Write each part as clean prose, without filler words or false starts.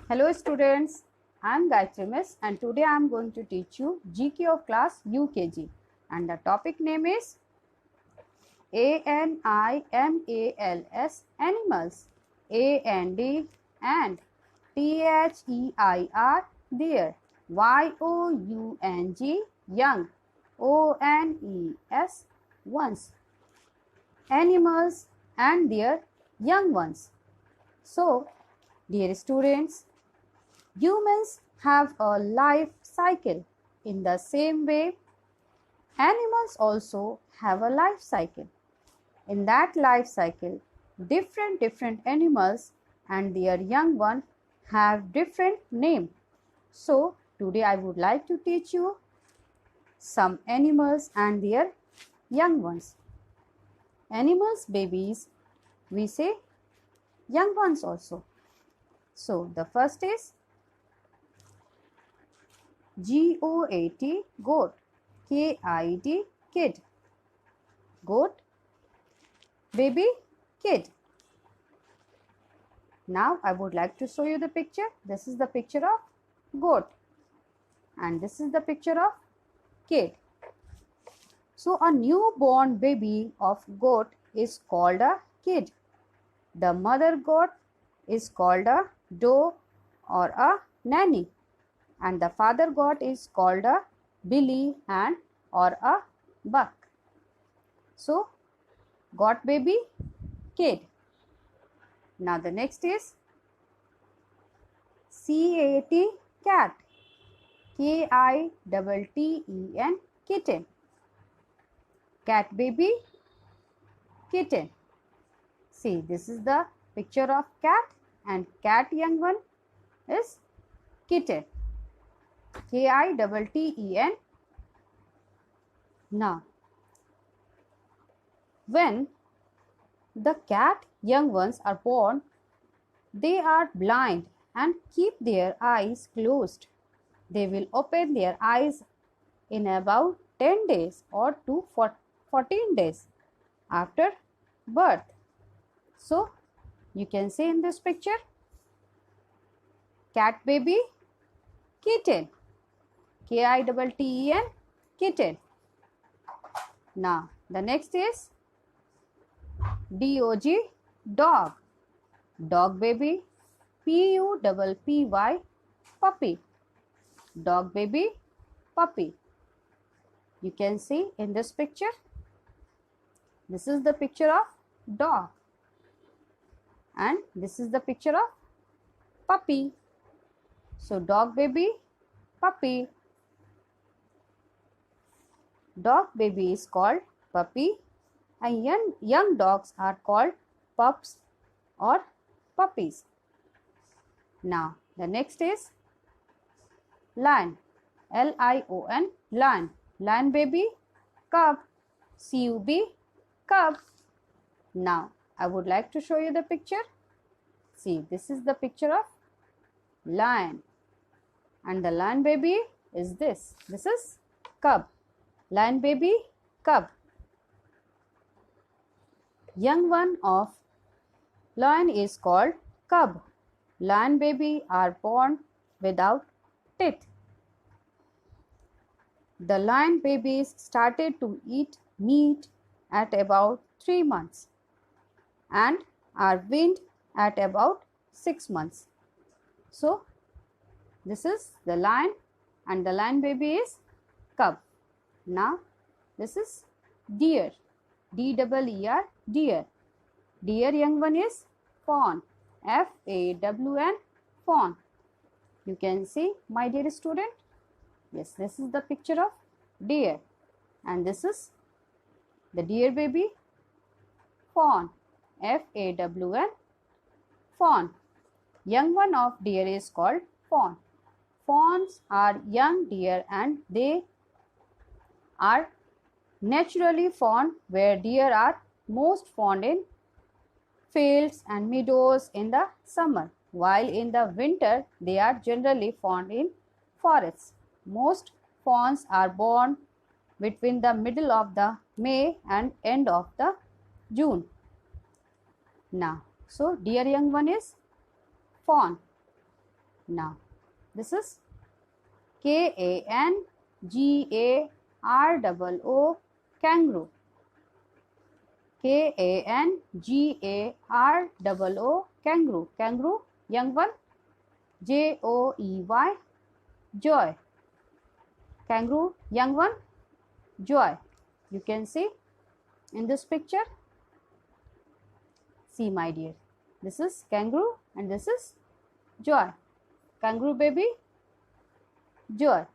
Hello students, I am Gayatri Miss and today I am going to teach you GK of class UKG and the topic name is ANIMALS animals, AND and THEIR deer, YOUNG young, ONES ones, animals and their young ones. So dear students, humans have a life cycle. In the same way, animals also have a life cycle. In that life cycle, different animals and their young one have different name. So, today I would like to teach you some animals and their young ones. Animals, babies, we say young ones also. So, the first is GOAT, goat, KID, kid, goat, baby, kid. Now I would like to show you the picture. This is the picture of goat and this is the picture of kid. So a newborn baby of goat is called a kid. The mother goat is called a doe or a nanny. And the father goat is called a billy and or a buck. So, goat baby, kid. Now the next is CAT, cat, KITTEN, kitten, cat baby, kitten. See, this is the picture of cat and cat young one is kitten. KITTEN. Now, when the cat young ones are born, they are blind and keep their eyes closed. They will open their eyes in about 10 days or to 14 days after birth. So, you can see in this picture, cat baby, kitten. KITTEN, kitten. Now, the next is DOG, dog. Dog baby, PUPPY, puppy. Dog baby, puppy. You can see in this picture. This is the picture of dog. And this is the picture of puppy. So, dog baby, puppy. Dog baby is called puppy and young dogs are called pups or puppies. Now, the next is lion, LION, lion. Lion baby, cub, CUB, cub. Now, I would like to show you the picture. See, this is the picture of lion and the lion baby is this. This is cub. Lion baby, cub. Young one of lion is called cub. Lion baby are born without teeth. The lion babies started to eat meat at about 3 months and are weaned at about 6 months. So, this is the lion and the lion baby is cub. Now, this is deer, DEER, deer. Deer young one is fawn, FAWN, fawn. You can see, my dear student. Yes, this is the picture of deer and this is the deer baby, fawn, FAWN, fawn. Young one of deer is called fawn. Fawns are young deer and they are naturally found where deer are most found in fields and meadows in the summer, while in the winter they are generally found in forests. Most fawns are born between the middle of the May and end of the June. Now, so deer young one is fawn. Now, this is Kangaroo, kangaroo. Kangaroo, kangaroo. Kangaroo, young one. Joey, joy. Kangaroo, young one, joy. You can see in this picture. See, my dear, this is kangaroo and this is joy. Kangaroo baby, joy.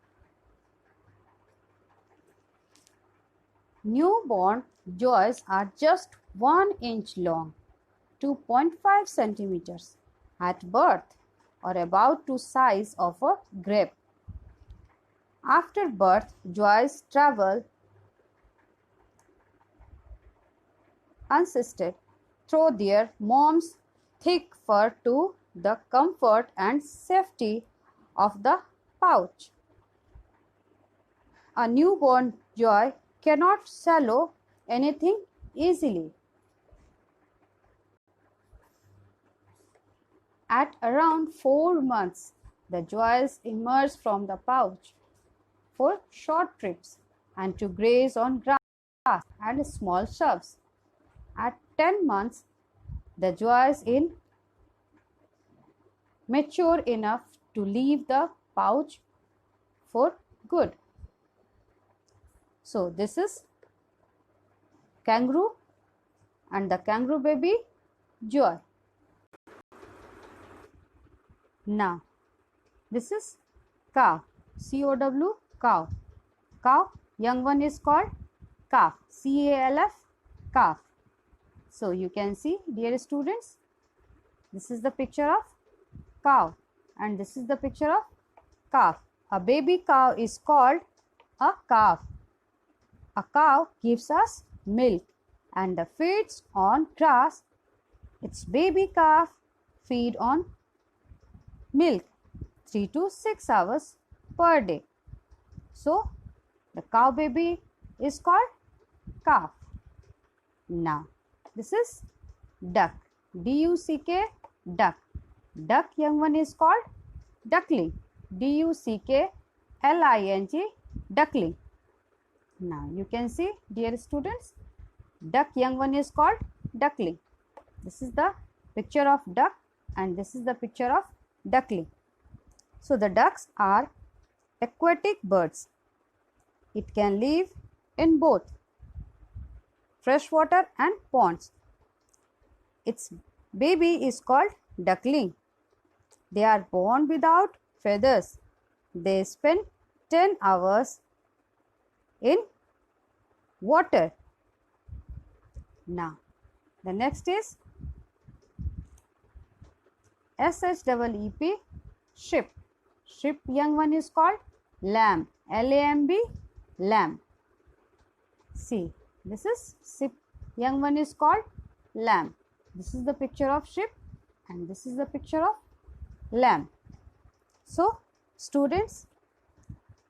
Newborn joys are just 1 inch long, 2.5 centimeters at birth, or about the size of a grape. After birth, joys travel unassisted through their mom's thick fur to the comfort and safety of the pouch. A newborn joy cannot swallow anything easily. At around 4 months, the joys emerge from the pouch for short trips and to graze on grass and small shrubs. At 10 months, the joys in mature enough to leave the pouch for good. So this is kangaroo and the kangaroo baby joy. Now this is cow, C-O-W, cow. Cow, young one is called calf, C-A-L-F, calf. So you can see, dear students, this is the picture of cow and this is the picture of calf. A baby cow is called a calf. A cow gives us milk and feeds on grass. Its baby calf feed on milk 3 to 6 hours per day. So the cow baby is called calf. Now this is duck, D-U-C-K, duck. Duck, young one is called duckling, D-U-C-K-L-I-N-G, duckling. Now you can see, dear students, duck young one is called duckling. This is the picture of duck and this is the picture of duckling. So the ducks are aquatic birds. It can live in both freshwater and ponds. Its baby is called duckling. They are born without feathers. They spend 10 hours in water. Now the next is S-H-E-E-P, sheep. Sheep young one is called lamb, L-A-M-B, lamb. See, this is sheep young one is called lamb. This is the picture of sheep and this is the picture of lamb. So students,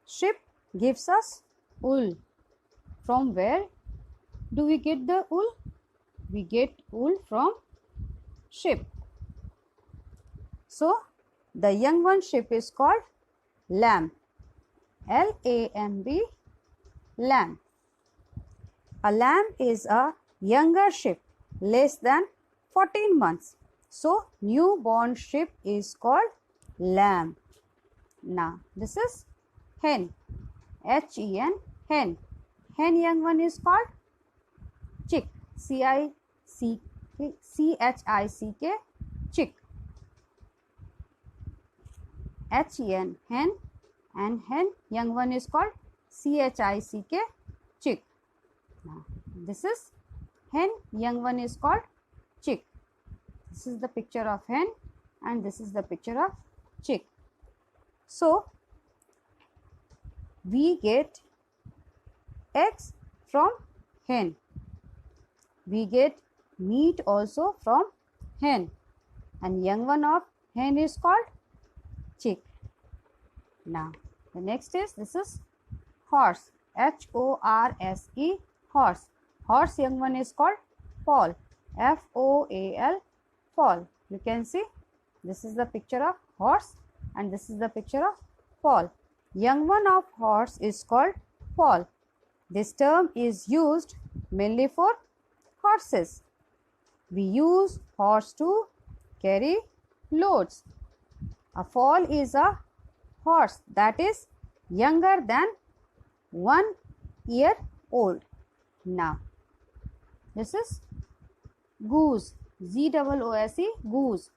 sheep gives us wool. From where do we get the wool? We get wool from sheep. So the young one sheep is called lamb, L-A-M-B, lamb. A lamb is a younger sheep, less than 14 months. So newborn sheep is called lamb. Now this is hen, H-E-N, hen. Hen young one is called chick, C-H-I-C-K, chick. H-E-N, hen, and hen young one is called C-H-I-C-K, chick. Now this is hen young one is called chick. This is the picture of hen and this is the picture of chick. So we get eggs from hen. We get meat also from hen and young one of hen is called chick. Now the next is, this is horse, H-O-R-S-E, horse. Horse young one is called foal, F-O-A-L, foal. You can see, this is the picture of horse and this is the picture of foal. Young one of horse is called foal. This term is used mainly for horses. We use horse to carry loads. A foal is a horse that is younger than 1 year old. Now, this is goose, Goose, goose.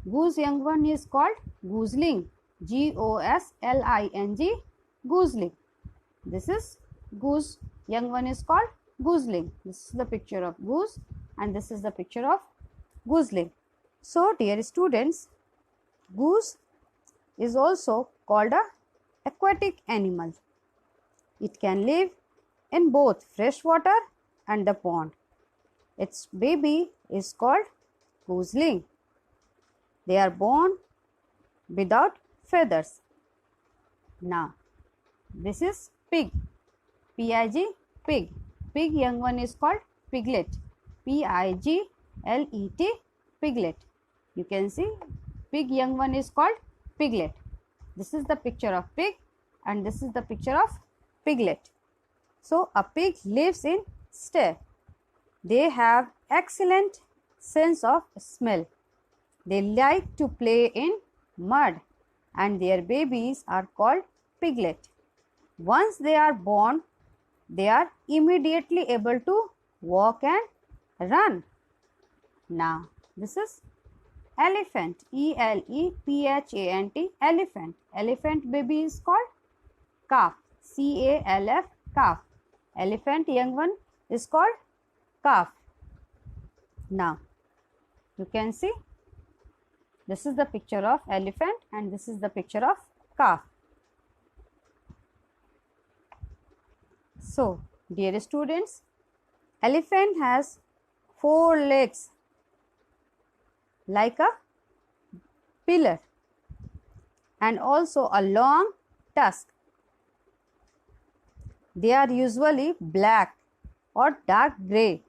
Goose young one is called gooseling, Gosling, gooseling. This is goose young one is called gooseling. This is the picture of goose and this is the picture of gooseling. So, dear students, goose is also called a aquatic animal. It can live in both fresh water and the pond. Its baby is called gooseling. They are born without feathers. Now, this is pig, Pig, pig. Pig young one is called piglet, Piglet, piglet. You can see pig young one is called piglet. This is the picture of pig and this is the picture of piglet. So, a pig lives in sty. They have excellent sense of smell. They like to play in mud and their babies are called piglet. Once they are born, they are immediately able to walk and run. Now, this is elephant, Elephant, elephant. Elephant baby is called calf, Calf, calf. Elephant young one is called calf. Now, you can see this is the picture of elephant and this is the picture of calf. So, dear students, elephant has 4 legs like a pillar and also a long tusk. They are usually black or dark grey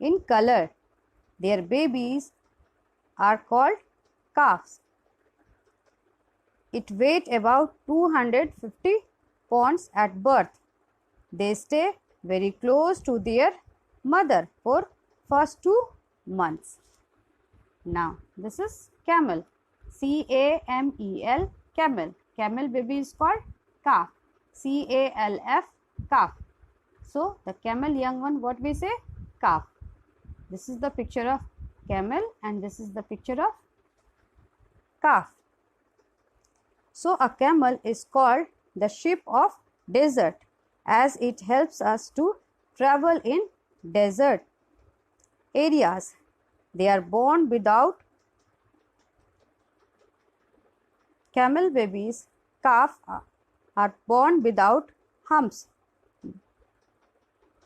in color. Their babies are called calves. It weighs about 250 pounds at birth. They stay very close to their mother for first 2 months. Now, this is camel, Camel, camel. Camel baby is called calf, Calf, calf. So, the camel young one, what we say? Calf. This is the picture of camel and this is the picture of calf. So, a camel is called the sheep of desert as it helps us to travel in desert areas. They are born without camel babies, calf are born without humps.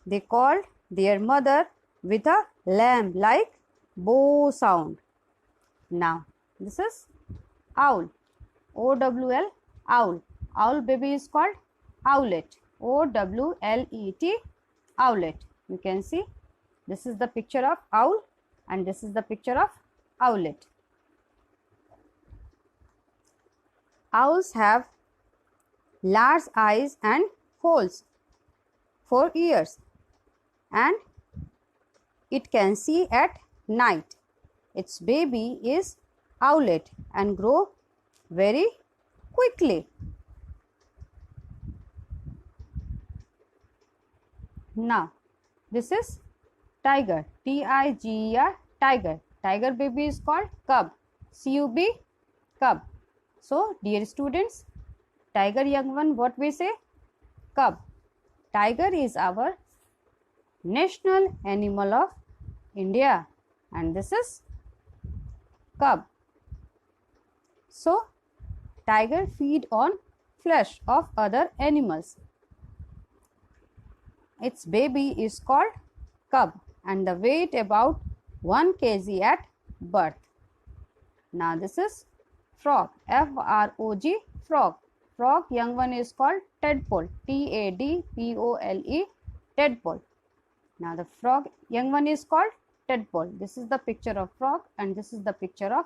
They called their mother with a lamb like bow sound. Now, this is owl, OWL, owl. Owl baby is called owlet, OWLET, owlet. You can see this is the picture of owl and this is the picture of owlet. Owls have large eyes and holes for ears and it can see at night. Its baby is owlet and grow very quickly. Now, this is tiger, Tiger, tiger. Tiger baby is called cub, Cub, cub. So, dear students, tiger young one, what we say? Cub. Tiger is our national animal of India and this is cub. So, tiger feed on flesh of other animals. Its baby is called cub and the weight about 1 kg at birth. Now, this is frog, FROG, frog. Frog young one is called tadpole, TADPOLE, tadpole. Now, the frog young one is called tadpole. This is the picture of frog and this is the picture of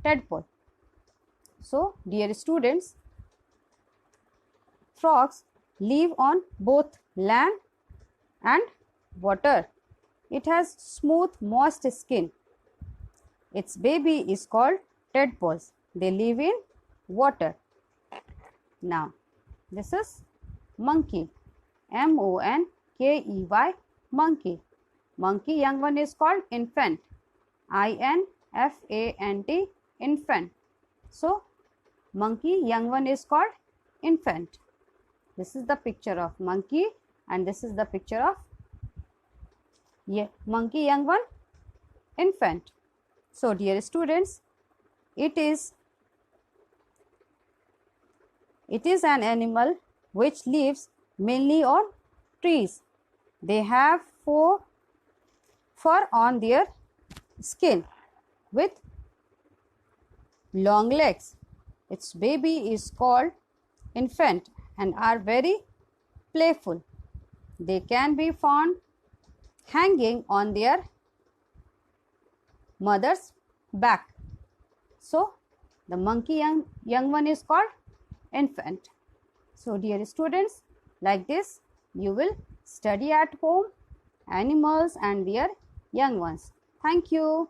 tadpole. So, dear students, frogs live on both land and water. It has smooth, moist skin. Its baby is called tadpoles. They live in water. Now, this is monkey. M-O-N-K-E-Y, monkey. Monkey young one is called infant. I-N-F-A-N-T, infant. So, monkey young one is called infant. This is the picture of monkey and this is the picture of monkey young one, infant. So, dear students, it is an animal which lives mainly on trees. They have fur on their skin with long legs. Its baby is called infant and are very playful. They can be found hanging on their mother's back. So, the monkey young one is called infant. So, dear students, like this you will study at home animals and their young ones. Thank you.